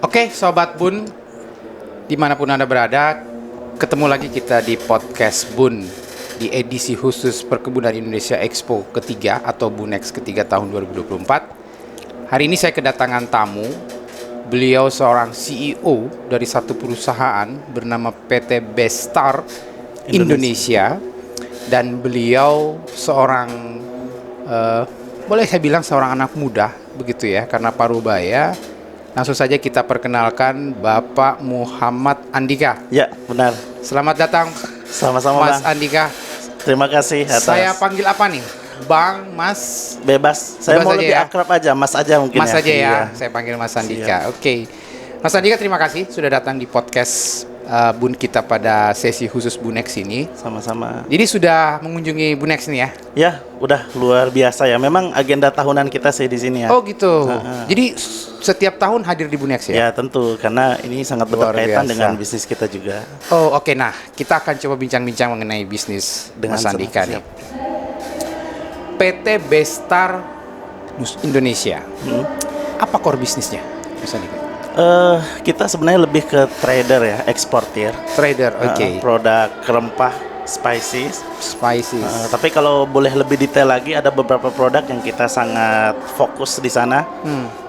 Oke, Sobat Bun, dimanapun Anda berada, ketemu lagi kita di podcast Bun di edisi khusus Perkebunan Indonesia Expo ketiga atau Bunex ketiga tahun 2024. Hari ini saya kedatangan tamu. Beliau seorang CEO dari satu perusahaan bernama PT Bestar Indonesia. Dan beliau seorang, boleh saya bilang seorang anak muda, begitu ya, karena parubaya. Langsung saja kita perkenalkan Bapak Muhammad Andika. Ya, benar. Selamat datang, Sama-sama, Mas Bang. Andika. Terima kasih atas. Saya panggil apa nih? Bang, Mas? Bebas. Saya Bebas mau aja lebih ya? akrab aja, Mas aja mungkin Mas ya. saja ya, Iya. saya panggil Mas Andika. Oke. Mas Andika, terima kasih sudah datang di podcast Bun kita pada sesi khusus Bunex ini. Sama-sama. Jadi sudah mengunjungi Bunex nih ya? Ya, udah luar biasa ya. Memang agenda tahunan kita sih di sini ya. Oh gitu. Nah. Jadi setiap tahun hadir di Bunex ya? Ya, tentu karena ini sangat Luar berkaitan biasa. dengan bisnis kita juga. Oh oke, nah kita akan coba bincang-bincang mengenai bisnis Dengan Mas Andika nih. siap. PT Bestar Indonesia. Apa core bisnisnya, Mas Andika? Kita sebenarnya lebih ke trader ya, eksportir. Trader, oke. Produk rempah, spices. Spices. Tapi kalau boleh lebih detail lagi, ada beberapa produk yang kita sangat fokus di sana.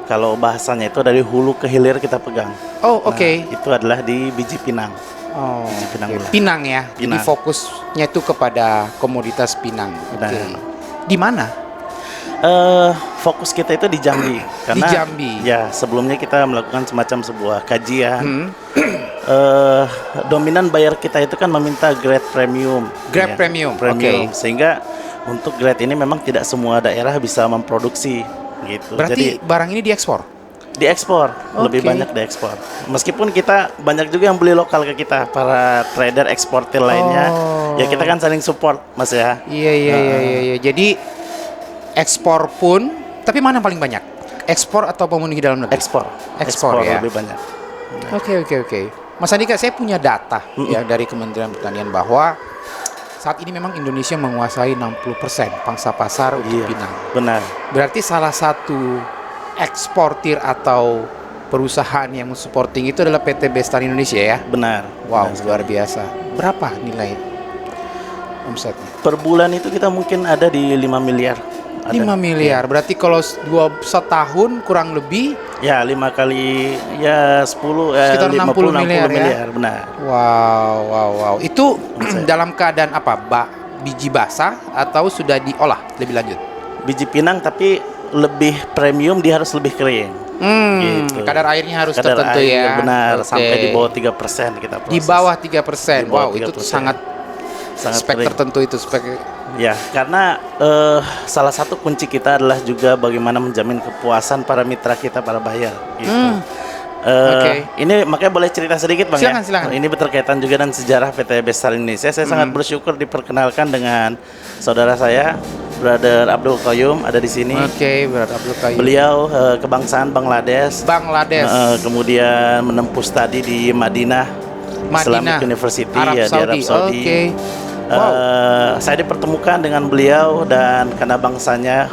Kalau bahasanya itu dari hulu ke hilir kita pegang. Oh oke. Itu adalah di biji pinang. Oh, Pinang oke. gula. Pinang ya. Jadi Pinang. fokusnya itu kepada komoditas pinang. Oke. Benar. Di mana? Fokus kita itu di Jambi. Karena, Jambi. Ya, sebelumnya kita melakukan semacam sebuah kajian. Dominan buyer kita itu kan meminta grade premium. Grade premium, oke. Sehingga untuk grade ini memang tidak semua daerah bisa memproduksi gitu. Berarti Jadi barang ini diekspor? diekspor, lebih Oke. banyak diekspor. Meskipun kita banyak juga yang beli lokal ke kita, para trader eksportir lainnya. Oh. Ya kita kan saling support, Mas ya. Iya. Jadi ekspor pun, tapi mana yang paling banyak? Ekspor atau memenuhi dalam negeri? Ekspor ya. lebih banyak. Oke. Mas Andika, saya punya data ya dari Kementerian Pertanian bahwa saat ini memang Indonesia menguasai 60% pangsa pasar untuk Iya, pinang. benar. Berarti salah satu eksportir atau perusahaan yang supporting itu adalah PT Bestar Indonesia ya? Benar. Wow, Benar luar sekali. biasa. Berapa nilai omsetnya? Per bulan itu kita mungkin ada di 5 miliar. 5 miliar. Berarti kalau setahun kurang lebih Ya, 5 kali ya 10 sekitar 60 miliar ya? miliar, benar. Wow. Itu Omset. dalam keadaan apa? Biji basah atau sudah diolah lebih lanjut? Biji pinang tapi lebih premium, dia harus lebih kering. Gitu. Kadar airnya harus Kadar tertentu air, ya. benar, Oke. sampai di bawah 3% kita proses. Di bawah 3%. Di bawah Wow, itu 3%. sangat spek kering. tertentu itu spek. Ya, karena salah satu kunci kita adalah juga bagaimana menjamin kepuasan para mitra kita, para buyer. Gitu. Oke. Ini makanya boleh cerita sedikit, Bang. Silakan. Ini berkaitan juga dengan sejarah PT Bestar Indonesia. Saya sangat bersyukur diperkenalkan dengan saudara saya, Brother Abdul Qayyum, ada di sini. Oke, berat Abdul Qayyum. Beliau kebangsaan Bangladesh. Bangladesh. Kemudian menempuh studi di Madinah Islamic University Arab ya, Saudi. di Arab Saudi. Oke. Saya dipertemukan dengan beliau dan karena bangsanya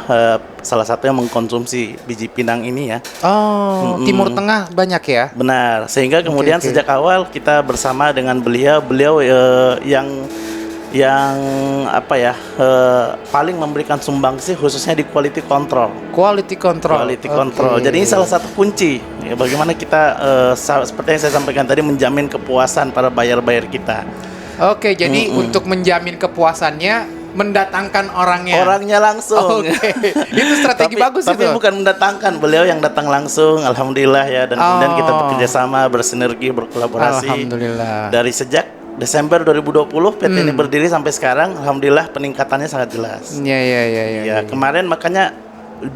salah satu yang mengkonsumsi biji pinang ini ya. Oh, Timur Tengah banyak ya? Benar. Sehingga kemudian oke. sejak awal kita bersama dengan beliau yang apa ya paling memberikan sumbangsi khususnya di quality control. Quality control. Quality control. Oke. Jadi ini salah satu kunci ya, bagaimana kita seperti yang saya sampaikan tadi menjamin kepuasan para buyer-buyer kita. Oke, jadi untuk menjamin kepuasannya mendatangkan orangnya. Orangnya langsung. Oke. Itu strategi bagus tapi itu. bukan mendatangkan, beliau yang datang langsung, alhamdulillah ya. Dan kemudian kita bekerja sama, bersinergi, berkolaborasi. Alhamdulillah. Dari sejak Desember 2020 PT ini berdiri sampai sekarang, alhamdulillah peningkatannya sangat jelas. Iya. Ya, kemarin makanya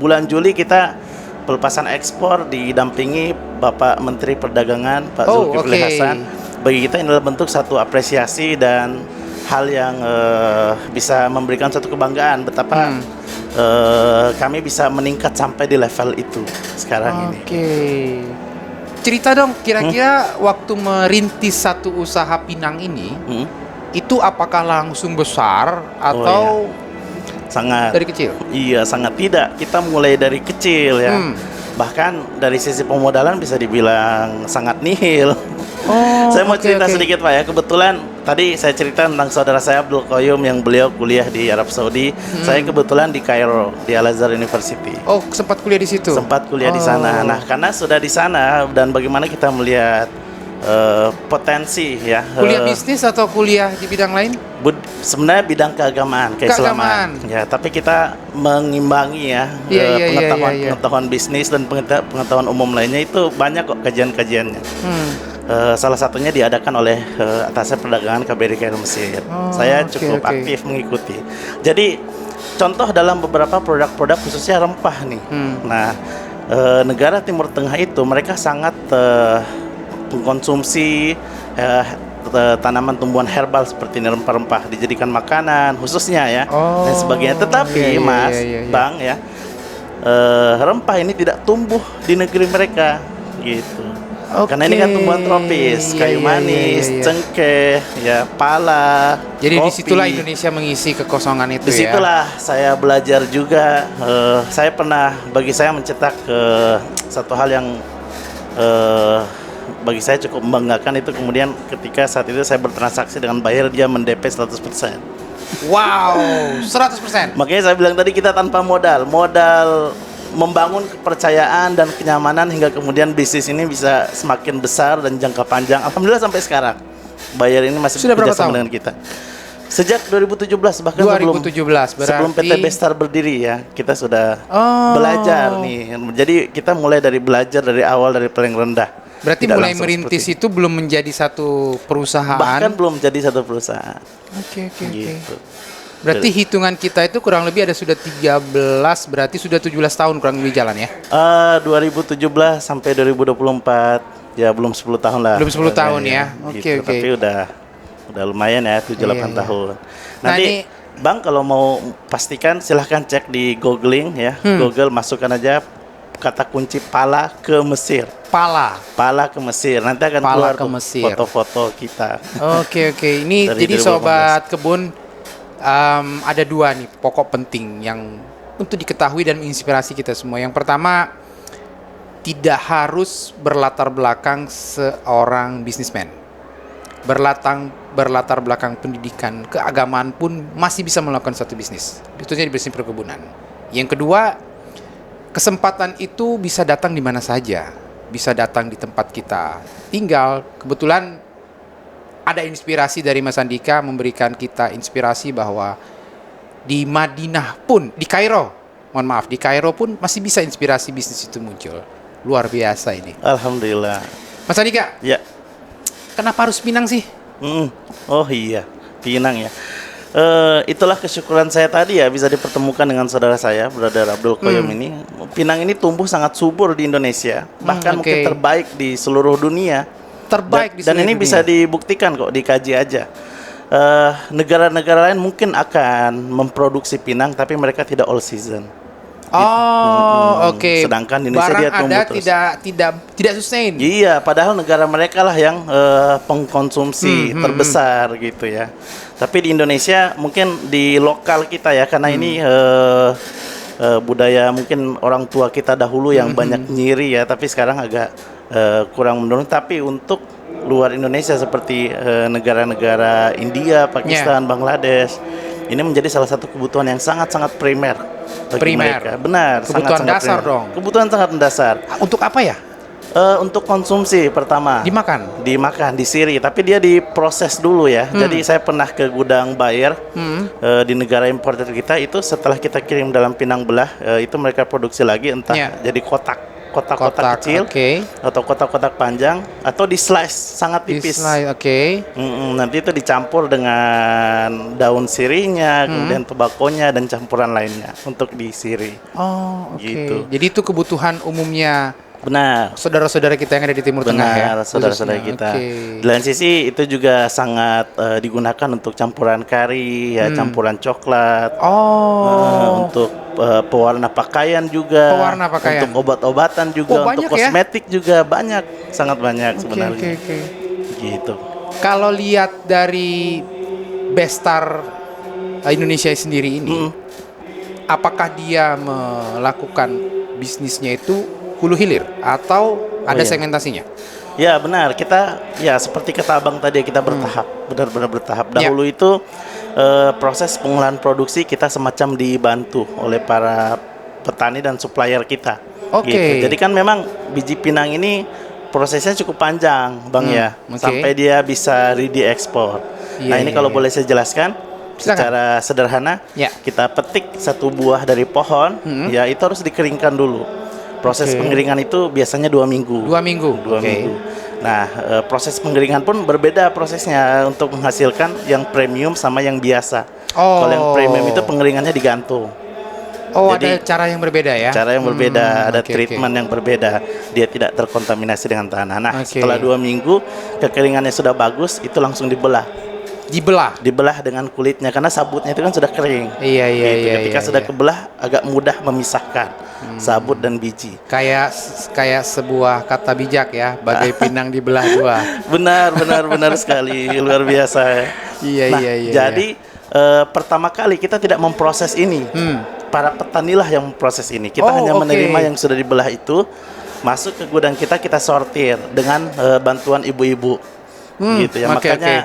bulan Juli kita pelepasan ekspor didampingi Bapak Menteri Perdagangan Pak Zulkifli oke. Hasan. Bagi kita ini adalah bentuk satu apresiasi dan hal yang bisa memberikan satu kebanggaan betapa kami bisa meningkat sampai di level itu sekarang ini. Oke. Cerita dong, kira-kira waktu merintis satu usaha pinang ini, itu apakah langsung besar atau Sangat. dari kecil? Iya, sangat tidak. Kita mulai dari kecil ya. Bahkan dari sisi pemodalan bisa dibilang sangat nihil. Oh, Saya mau oke, cerita oke. sedikit Pak ya. Kebetulan tadi saya cerita tentang saudara saya Abdul Qayyum yang beliau kuliah di Arab Saudi. Saya kebetulan di Kairo di Al Azhar University. Oh, sempat kuliah di situ. Sempat kuliah di sana. Nah, karena sudah di sana dan bagaimana kita melihat potensi ya. Kuliah bisnis atau kuliah di bidang lain? Sebenarnya bidang keagamaan, keislaman. Ya, tapi kita mengimbangi ya Iya, iya, pengetahuan iya. pengetahuan bisnis dan pengetahuan umum lainnya itu banyak kok kajian-kajiannya. Salah satunya diadakan oleh atasnya perdagangan KBRI Kairo Mesir. Oh, Saya oke, cukup oke. aktif mengikuti. Jadi contoh dalam beberapa produk-produk khususnya rempah nih. Nah, negara Timur Tengah itu mereka sangat mengkonsumsi tanaman tumbuhan herbal seperti ini, rempah-rempah dijadikan makanan khususnya ya Oh, dan sebagainya. Tetapi iya, iya, Mas, iya, iya. Bang ya, rempah ini tidak tumbuh di negeri mereka gitu. Oke. Karena ini kan tumbuhan tropis, Iya, kayu iya, manis, iya, iya. cengkeh, ya pala. Jadi kopi. disitulah Indonesia mengisi kekosongan itu ya. Disitulah saya belajar juga. Bagi saya mencetak satu hal yang bagi saya cukup membanggakan itu kemudian ketika saat itu saya bertransaksi dengan buyer, dia mendp 100%. Wow, 100%. Makanya saya bilang tadi kita tanpa modal membangun kepercayaan dan kenyamanan hingga kemudian bisnis ini bisa semakin besar dan jangka panjang. Alhamdulillah sampai sekarang buyer ini masih Sudah berapa bekerjasama tahun? dengan kita. Sejak 2017 bahkan 2017 sebelum PT berarti Bestar berdiri ya, kita sudah Oh. belajar nih. Jadi kita mulai dari belajar dari awal dari paling rendah. berarti Tidak mulai langsung merintis seperti itu belum menjadi satu perusahaan. bahkan belum jadi satu perusahaan. Oke, oke, oke. Gitu. Berarti hitungan kita itu kurang lebih ada sudah 13, berarti sudah 17 tahun kurang lebih jalan ya. 2017 sampai 2024 ya belum 10 tahun lah. Belum 10 tahun ya. Oke, Gitu. oke. Tapi udah lumayan ya 7-8 Iya, iya. tahun. Nah, Nanti ini- Bang kalau mau pastikan silahkan cek di googling ya. Google masukkan aja kata kunci pala ke Mesir. Pala ke Mesir. Nanti akan Pala keluar ke tuh Mesir. foto-foto kita. Oke, oke. Ini Dari jadi 2018. sobat kebun ada dua nih pokok penting yang untuk diketahui dan menginspirasi kita semua. Yang pertama, tidak harus berlatar belakang seorang bisnismen. Berlatar belakang pendidikan, keagamaan pun masih bisa melakukan satu bisnis. Tentunya di bisnis perkebunan. Yang kedua, kesempatan itu bisa datang di mana saja. Bisa datang di tempat kita tinggal. Kebetulan ada inspirasi dari Mas Andika memberikan kita inspirasi bahwa di Madinah pun, di Kairo, di Kairo pun masih bisa inspirasi bisnis itu muncul. Luar biasa ini. Alhamdulillah. Mas Andika, Ya. kenapa harus Pinang sih? Oh iya, Pinang ya. Itulah kesyukuran saya tadi ya bisa dipertemukan dengan saudara saya, Brother Abdul Qayyum ini. Pinang ini tumbuh sangat subur di Indonesia, bahkan oke. mungkin terbaik di seluruh dunia. Terbaik di Dan seluruh ini dunia. bisa dibuktikan kok, dikaji aja. Negara-negara lain mungkin akan memproduksi pinang, tapi mereka tidak all season. Oh, oke. Sedangkan di Indonesia barang dia tumbuh ada terus. tidak sustain. Iya, padahal negara mereka lah yang pengkonsumsi terbesar gitu ya. Tapi di Indonesia mungkin di lokal kita ya, karena ini budaya mungkin orang tua kita dahulu yang banyak nyiri ya, tapi sekarang agak kurang menurun. Tapi untuk luar Indonesia seperti negara-negara India, Pakistan, Bangladesh, ini menjadi salah satu kebutuhan yang sangat-sangat primer bagi mereka. Benar, Kebutuhan sangat-sangat dasar primer. dong. Kebutuhan sangat mendasar. Untuk apa ya? Untuk konsumsi pertama. Dimakan. Disiri, tapi dia diproses dulu ya. Jadi saya pernah ke gudang buyer di negara importer kita itu setelah kita kirim dalam pinang belah itu mereka produksi lagi entah jadi kotak-kotak kecil atau kotak-kotak panjang atau di slice sangat tipis. Nanti itu dicampur dengan daun sirihnya, kemudian tebakonya dan campuran lainnya untuk disiri. Oh, oke. Gitu. Jadi itu kebutuhan umumnya Benar. saudara-saudara kita yang ada di Timur Tengah ya. Benar, saudara-saudara khususnya. kita. Oke. Di lain sisi itu juga sangat digunakan untuk campuran kari, ya campuran coklat, untuk pewarna pakaian juga, Pewarna pakaian. untuk obat-obatan juga, Oh, untuk banyak ya? kosmetik juga banyak, sangat banyak sebenarnya. Oke. Gitu. Kalau lihat dari Bestar Indonesia sendiri ini, apakah dia melakukan bisnisnya itu hulu hilir atau ada iya. segmentasinya? Ya benar, kita ya seperti kata abang tadi kita bertahap, benar-benar bertahap. Dahulu itu proses pengolahan produksi kita semacam dibantu oleh para petani dan supplier kita. Oke. Gitu. Jadi kan memang biji pinang ini prosesnya cukup panjang, bang ya, oke. sampai dia bisa ready ekspor. Iya, Nah ini iya, kalau iya. boleh saya jelaskan secara sederhana, Ya. kita petik satu buah dari pohon, ya itu harus dikeringkan dulu. Proses Oke. pengeringan itu biasanya 2 minggu. 2 minggu. Dua Oke. minggu. Nah, proses pengeringan pun berbeda prosesnya untuk menghasilkan yang premium sama yang biasa. Oh. Kalau yang premium itu pengeringannya digantung. Oh, Jadi, ada cara yang berbeda ya? Cara yang berbeda, ada oke, treatment yang berbeda. Dia tidak terkontaminasi dengan tanah. Nah, Oke. setelah 2 minggu kekeringannya sudah bagus, itu langsung dibelah. Dibelah dengan kulitnya karena sabutnya itu kan sudah kering. Iya, iya, Gitu. iya. Ketika iya, sudah iya. kebelah, agak mudah memisahkan sabut dan biji. Kayak sebuah kata bijak ya, bagai pinang dibelah dua. Benar sekali, luar biasa. Iya, Nah, iya, iya. jadi pertama kali kita tidak memproses ini. Para petanilah yang memproses ini. Kita Oh, hanya oke. menerima yang sudah dibelah itu, masuk ke gudang kita sortir dengan bantuan ibu-ibu. Gitu ya. oke, Makanya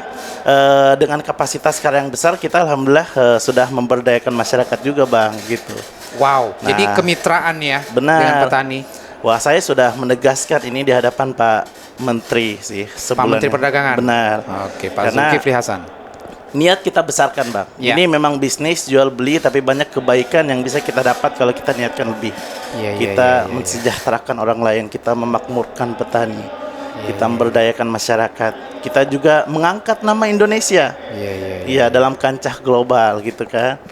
dengan kapasitas sekarang yang besar, kita alhamdulillah sudah memberdayakan masyarakat juga, Bang, gitu. Wow, Nah, jadi kemitraan ya benar. dengan petani. Wah, saya sudah menegaskan ini di hadapan Pak Menteri sih Pak sebulan. Menteri Perdagangan. Benar. Oke, Pak Karena Zulkifli Hasan. niat kita besarkan, Bang. Ya. Ini memang bisnis jual beli, tapi banyak kebaikan yang bisa kita dapat kalau kita niatkan lebih. Iya, iya, Kita iya, iya. mensejahterakan orang lain, kita memakmurkan petani, kita memberdayakan masyarakat, kita juga mengangkat nama Indonesia. Iya, iya. Iya, dalam kancah global gitu kan.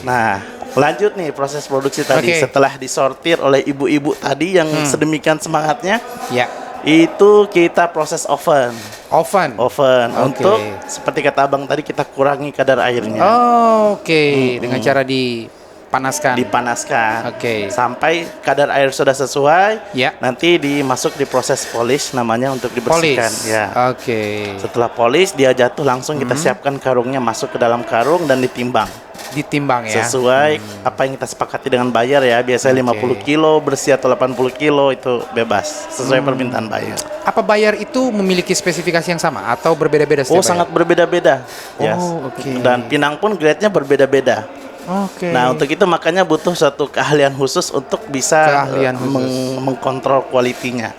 Nah, lanjut nih proses produksi tadi. Oke. Setelah disortir oleh ibu-ibu tadi yang sedemikian semangatnya, Ya, itu kita proses oven. oven. Oven Oke. untuk seperti kata abang tadi, kita kurangi kadar airnya. Oh, oke, dengan cara dipanaskan. Dipanaskan. Oke. Sampai kadar air sudah sesuai. Ya. Nanti dimasuk di proses polish namanya untuk dibersihkan. Polis. Ya. Oke. Setelah polish dia jatuh, langsung kita siapkan karungnya, masuk ke dalam karung dan ditimbang. Ditimbang ya. Sesuai apa yang kita sepakati dengan buyer ya. Biasanya Oke. 50 kilo bersih atau 80 kilo itu bebas. Sesuai permintaan buyer. Apa buyer itu memiliki spesifikasi yang sama atau berbeda-beda setiap Oh, sangat berbeda-beda. Ya. Oh, oke. Dan pinang pun grade-nya berbeda-beda. buyer? Oke. Nah, untuk itu makanya butuh suatu keahlian khusus untuk bisa Keahlian khusus. mengkontrol kualitinya.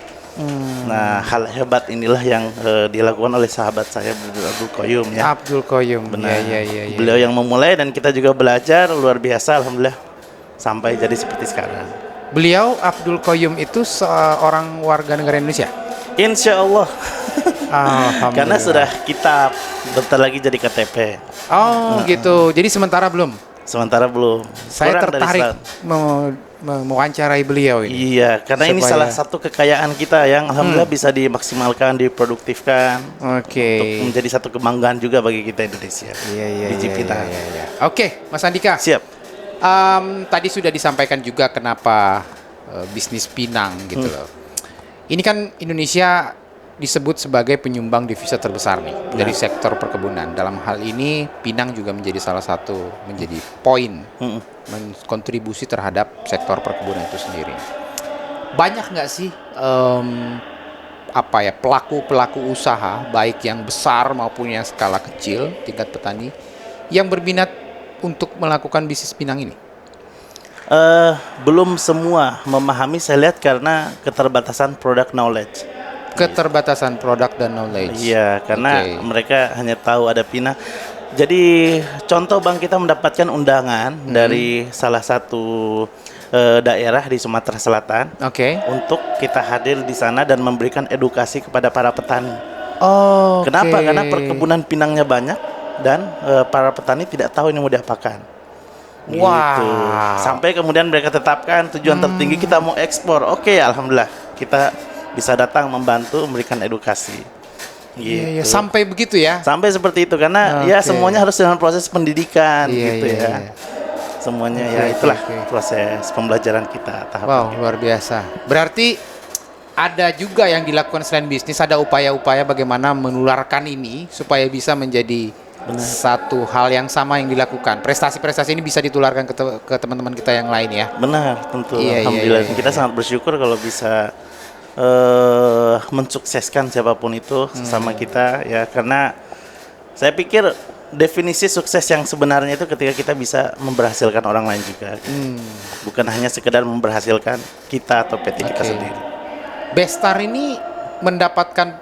Nah, hal hebat inilah yang dilakukan oleh sahabat saya Abdul Qayyum ya. Abdul Qayyum. Benar. Iya. Beliau yang memulai dan kita juga belajar luar biasa, alhamdulillah sampai jadi seperti sekarang. Beliau Abdul Qayyum itu seorang warga negara Indonesia. Insya Allah. Alhamdulillah. Karena sudah kitab, bentar lagi jadi KTP. Oh, gitu. Jadi sementara belum. Sementara belum. Saya Kurang dari tertarik setahun. mewawancarai beliau ini. Iya, karena ini Supaya- salah satu kekayaan kita yang alhamdulillah bisa dimaksimalkan, diproduktifkan. Oke. Untuk menjadi satu kebanggaan juga bagi kita Indonesia. Iya. Biji pinang. Oke, Mas Andika. Siap. Tadi sudah disampaikan juga kenapa bisnis pinang gitu loh. Ini kan Indonesia disebut sebagai penyumbang devisa terbesar nih dari sektor perkebunan. Dalam hal ini pinang juga menjadi salah satu poin kontribusi terhadap sektor perkebunan itu sendiri. Banyak nggak sih pelaku usaha baik yang besar maupun yang skala kecil tingkat petani yang berminat untuk melakukan bisnis pinang ini? Belum semua memahami, saya lihat karena keterbatasan product knowledge. Keterbatasan produk dan knowledge. Iya, karena Oke. mereka hanya tahu ada pinang. Jadi contoh Bang, kita mendapatkan undangan dari salah satu daerah di Sumatera Selatan Oke. untuk kita hadir di sana dan memberikan edukasi kepada para petani. Oh. Kenapa? Karena perkebunan pinangnya banyak dan para petani tidak tahu ini mau diapakan. Gitu. Wow. Sampai kemudian mereka tetapkan tujuan tertinggi kita mau ekspor. Oke, alhamdulillah kita bisa datang membantu memberikan edukasi. Iya, Gitu. sampai begitu ya. Sampai seperti itu karena ya Oke. semuanya harus dengan proses pendidikan Iya, gitu iya, ya. iya. Semuanya Oke, ya oke, itulah oke. proses pembelajaran kita tahapan. Wow, luar biasa. Berarti ada juga yang dilakukan selain bisnis, ada upaya-upaya bagaimana menularkan ini supaya bisa menjadi satu hal yang sama yang dilakukan. Prestasi-prestasi ini bisa ditularkan ke teman-teman kita yang lain ya. Benar, tentu. Iya, Alhamdulillah. iya, iya, Kita iya. sangat bersyukur kalau bisa mensukseskan siapapun itu sama kita ya, karena saya pikir definisi sukses yang sebenarnya itu ketika kita bisa memberhasilkan orang lain juga. Bukan hanya sekedar memberhasilkan kita atau PT kita Oke. sendiri. Bestar ini mendapatkan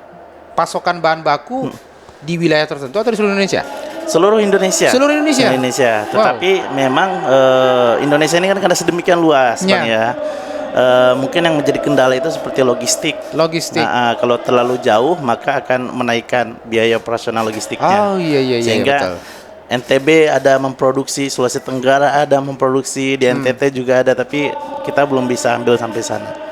pasokan bahan baku di wilayah tertentu atau di seluruh Indonesia? Seluruh Indonesia. Seluruh Indonesia? Indonesia. Wow. Tetapi memang Indonesia ini kan karena sedemikian luas, Ya. Bang ya. Mungkin yang menjadi kendala itu seperti logistik. Logistik. Nah, kalau terlalu jauh maka akan menaikkan biaya operasional logistiknya. Oh iya iya iya Sehingga betul. NTB ada memproduksi, Sulawesi Tenggara ada memproduksi, di NTT juga ada, tapi kita belum bisa ambil sampai sana.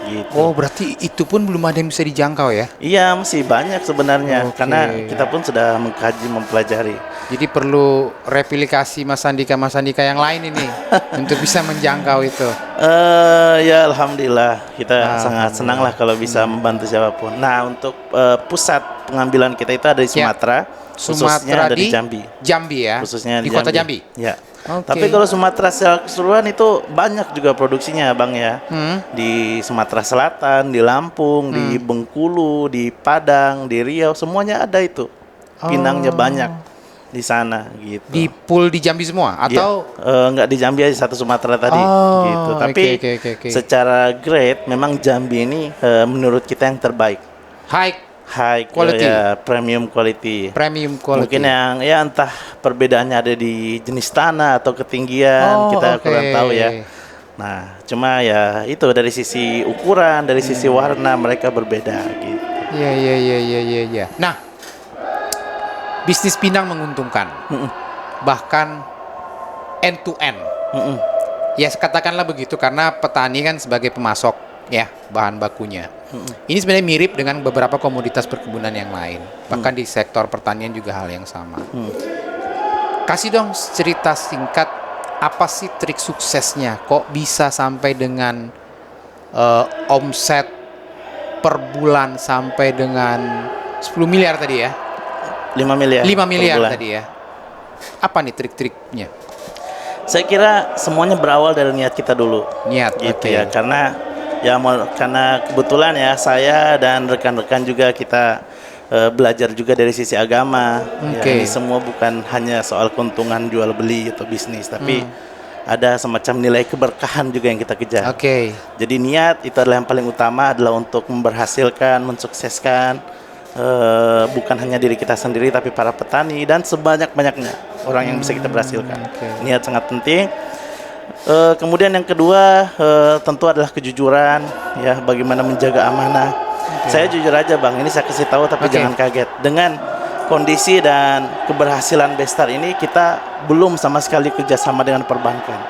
Gitu. Oh berarti itu pun belum ada yang bisa dijangkau ya? Iya, masih banyak sebenarnya Oke. karena kita pun sudah mengkaji, mempelajari. Jadi perlu replikasi Mas Andika yang lain ini untuk bisa menjangkau itu. Ya alhamdulillah kita sangat senang lah kalau bisa membantu siapapun. Nah, untuk pusat pengambilan kita itu ada di Sumatera, khususnya ada di Jambi. Jambi ya. Khususnya di kota Jambi. Ya. Oke. Tapi kalau Sumatera secara keseluruhan itu banyak juga produksinya, Bang ya. Di Sumatera Selatan, di Lampung, di Bengkulu, di Padang, di Riau, semuanya ada itu. Pinangnya banyak di sana gitu. Di pool di Jambi semua atau Nggak di Jambi aja, satu Sumatera tadi Oh, gitu. Tapi oke. secara grade memang Jambi ini menurut kita yang terbaik. High Quality. ya, premium quality. premium quality? Mungkin yang ya entah perbedaannya ada di jenis tanah atau ketinggian, kita oke. kurang tahu ya. Nah, cuma ya itu dari sisi ukuran, dari sisi warna mereka berbeda gitu. Iya. Nah, bisnis Pinang menguntungkan. Bahkan end to end. Ya katakanlah begitu karena petani kan sebagai pemasok ya bahan bakunya. Ini sebenarnya mirip dengan beberapa komoditas perkebunan yang lain. Bahkan di sektor pertanian juga hal yang sama. Kasih dong cerita singkat apa sih trik suksesnya? Kok bisa sampai dengan omset per bulan sampai dengan 10 miliar tadi ya? 5 miliar. 5 per miliar bulan. tadi ya. Apa nih trik-triknya? Saya kira semuanya berawal dari niat kita dulu. Niat, Gitu oke. ya. Karena kebetulan ya saya dan rekan-rekan juga kita belajar juga dari sisi agama. Ya, Oke. ini semua bukan hanya soal keuntungan jual beli atau bisnis, tapi ada semacam nilai keberkahan juga yang kita kejar. Oke. Jadi niat itu adalah yang paling utama, adalah untuk memberhasilkan, mensukseskan bukan hanya diri kita sendiri tapi para petani dan sebanyak-banyaknya orang yang bisa kita berhasilkan. Oke. Niat sangat penting. Kemudian yang kedua tentu adalah kejujuran, ya, bagaimana menjaga amanah. Saya jujur aja Bang, ini saya kasih tahu tapi Oke. jangan kaget. Dengan kondisi dan keberhasilan Bestar ini, kita belum sama sekali kerjasama dengan perbankan.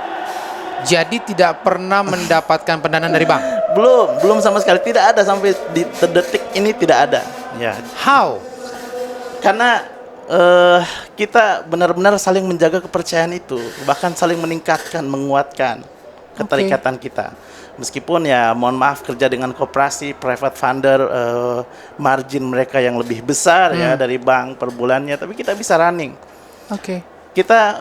Jadi tidak pernah mendapatkan pendanaan dari bank. Belum sama sekali, tidak ada sampai di detik ini, tidak ada. Ya, How? karena kita benar-benar saling menjaga kepercayaan itu, bahkan saling meningkatkan, menguatkan keterikatan kita. Meskipun ya mohon maaf kerja dengan koperasi, private funder, margin mereka yang lebih besar ya dari bank per bulannya, tapi kita bisa running. Oke. Kita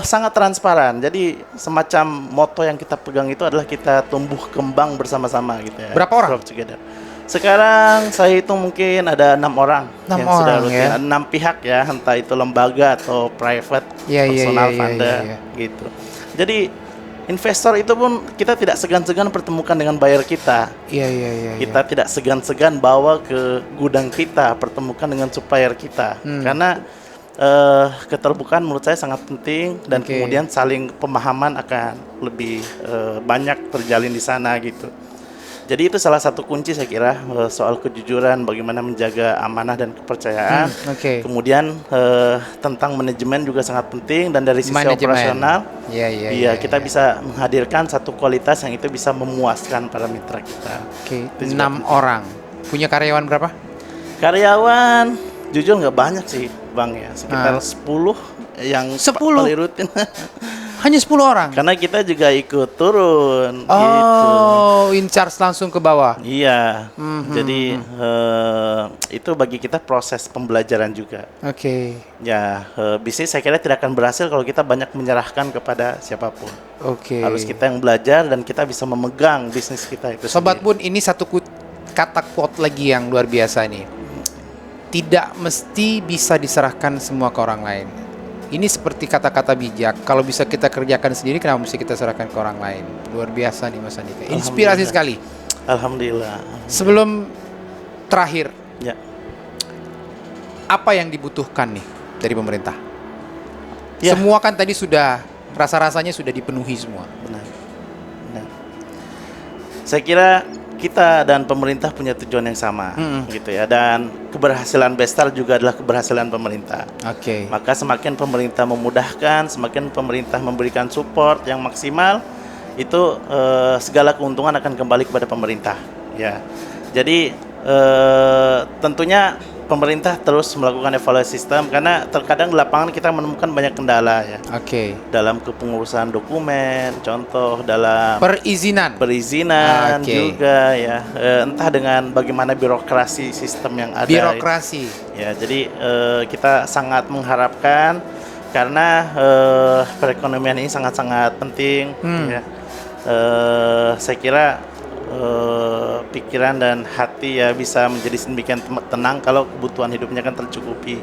sangat transparan. Jadi semacam moto yang kita pegang itu adalah kita tumbuh kembang bersama-sama gitu ya. Berapa orang? Grow together. Sekarang saya itu mungkin ada 6 orang 6 yang sudah orang, rutin. ya. Ada 6 pihak ya, entah itu lembaga atau private, Iya, iya, personal iya, funder iya. gitu. Jadi investor itu pun kita tidak segan-segan pertemukan dengan buyer kita. Iya. Kita tidak segan-segan bawa ke gudang kita, pertemukan dengan supplier kita. Karena keterbukaan menurut saya sangat penting, dan Oke. kemudian saling pemahaman akan lebih banyak terjalin di sana gitu. Jadi itu salah satu kunci saya kira, soal kejujuran, bagaimana menjaga amanah dan kepercayaan. Oke. Kemudian tentang manajemen juga sangat penting, dan dari sisi Manajemen. operasional, Iya. kita bisa menghadirkan satu kualitas yang itu bisa memuaskan para mitra kita. Oke. Itu 6 orang. Punya karyawan berapa? Karyawan jujur nggak banyak sih Bang ya, sekitar 10 yang 10? paling rutin. Hanya 10 orang. Karena kita juga ikut turun gitu. Oh, in charge langsung ke bawah. Iya. Jadi itu bagi kita proses pembelajaran juga. Oke. Ya, bisnis saya kira tidak akan berhasil kalau kita banyak menyerahkan kepada siapapun. Oke. Harus kita yang belajar dan kita bisa memegang bisnis kita itu Sobat sendiri. Bun, ini satu kata quote lagi yang luar biasa nih. Tidak mesti bisa diserahkan semua ke orang lain. Ini seperti kata-kata bijak. Kalau bisa kita kerjakan sendiri, kenapa mesti kita serahkan ke orang lain? Luar biasa nih Mas Andika. Inspirasi sekali. Alhamdulillah. Sebelum terakhir, Ya. apa yang dibutuhkan nih dari pemerintah? Ya. Semua kan tadi sudah, rasa-rasanya sudah dipenuhi semua. Benar. Benar. Saya kira kita dan pemerintah punya tujuan yang sama, gitu ya. Dan keberhasilan Bestar juga adalah keberhasilan pemerintah. Oke. Maka semakin pemerintah memudahkan, semakin pemerintah memberikan support yang maksimal, itu segala keuntungan akan kembali kepada pemerintah. Ya. Jadi tentunya pemerintah terus melakukan evaluasi sistem karena terkadang di lapangan kita menemukan banyak kendala ya. Oke. Dalam kepengurusan dokumen, contoh dalam Perizinan. perizinan Oke. juga ya, entah dengan bagaimana birokrasi sistem yang ada. Birokrasi. Ya, jadi kita sangat mengharapkan karena perekonomian ini sangat-sangat penting. Ya. Saya kira pikiran dan hati ya bisa menjadi sedemikian tenang kalau kebutuhan hidupnya kan tercukupi.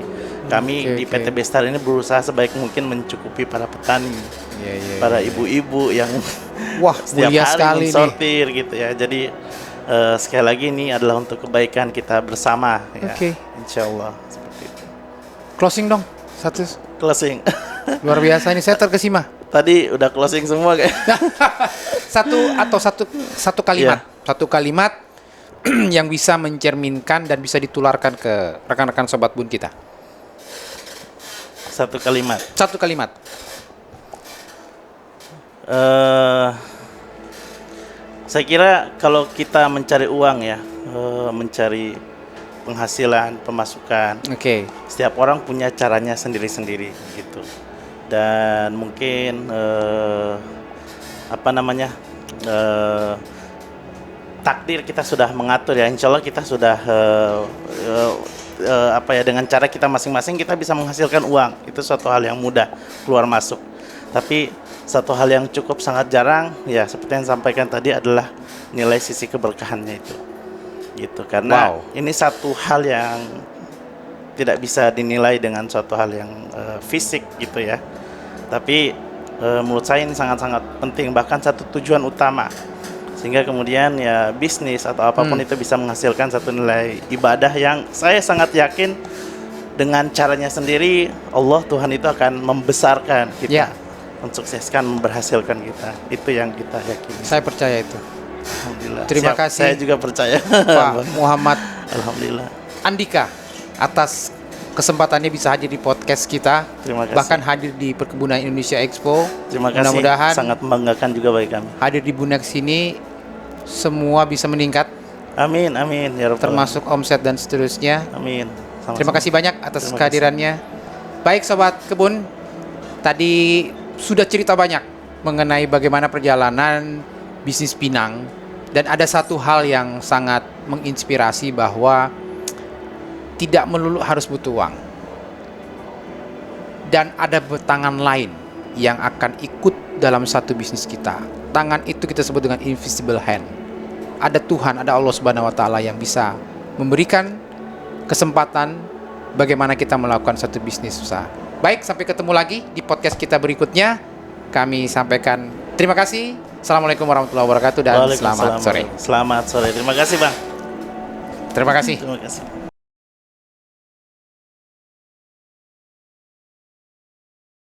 Kami di PT Bestar ini berusaha sebaik mungkin mencukupi para petani, para ibu-ibu yang Wah, setiap mulia hari sekali nih. mensortir gitu ya. Jadi sekali lagi ini adalah untuk kebaikan kita bersama ya. Oke. Insya Allah seperti itu. Closing dong. Satu. Closing. Luar biasa ini, saya terkesima. Tadi udah closing semua kayak. Satu kalimat. Satu kalimat yang bisa mencerminkan dan bisa ditularkan ke rekan-rekan Sobat Bun kita. Satu kalimat. Satu kalimat. Saya kira kalau kita mencari uang ya, mencari penghasilan, pemasukan, Oke. setiap orang punya caranya sendiri-sendiri gitu. Dan mungkin takdir kita sudah mengatur ya. Insya Allah kita sudah dengan cara kita masing-masing kita bisa menghasilkan uang. Itu suatu hal yang mudah keluar masuk. Tapi satu hal yang cukup sangat jarang ya seperti yang sampaikan tadi adalah nilai sisi keberkahannya itu. Gitu. Karena ini satu hal yang tidak bisa dinilai dengan suatu hal yang fisik gitu ya. Tapi menurut saya ini sangat-sangat penting, bahkan satu tujuan utama. Sehingga kemudian ya bisnis atau apapun itu bisa menghasilkan satu nilai ibadah yang saya sangat yakin dengan caranya sendiri Allah Tuhan itu akan membesarkan kita, mensukseskan, memberhasilkan kita. Itu yang kita yakini. Saya percaya itu. Alhamdulillah. Terima kasih. Saya juga percaya. Pak Muhammad Alhamdulillah. Andika atas kesempatannya bisa hadir di podcast kita. Terima kasih. Bahkan hadir di Perkebunan Indonesia Expo. Terima kasih. Mudah-mudahan Sangat membanggakan juga bagi kami. hadir di Bunex ini semua bisa meningkat. Amin, amin ya Rabbal termasuk omset dan seterusnya. Amin. Sama-sama. Terima kasih banyak atas Terima kehadirannya. Baik Sobat Kebun, tadi sudah cerita banyak mengenai bagaimana perjalanan bisnis Pinang. Dan ada satu hal yang sangat menginspirasi bahwa tidak melulu harus butuh uang. Dan ada tangan lain yang akan ikut dalam satu bisnis kita. Tangan itu kita sebut dengan invisible hand. Ada Tuhan, ada Allah Subhanahu wa taala yang bisa memberikan kesempatan bagaimana kita melakukan satu bisnis usaha. Baik, sampai ketemu lagi di podcast kita berikutnya. Kami sampaikan terima kasih. Assalamualaikum warahmatullahi wabarakatuh dan selamat sore. Selamat sore. Terima kasih, Bang. Terima kasih. Terima kasih.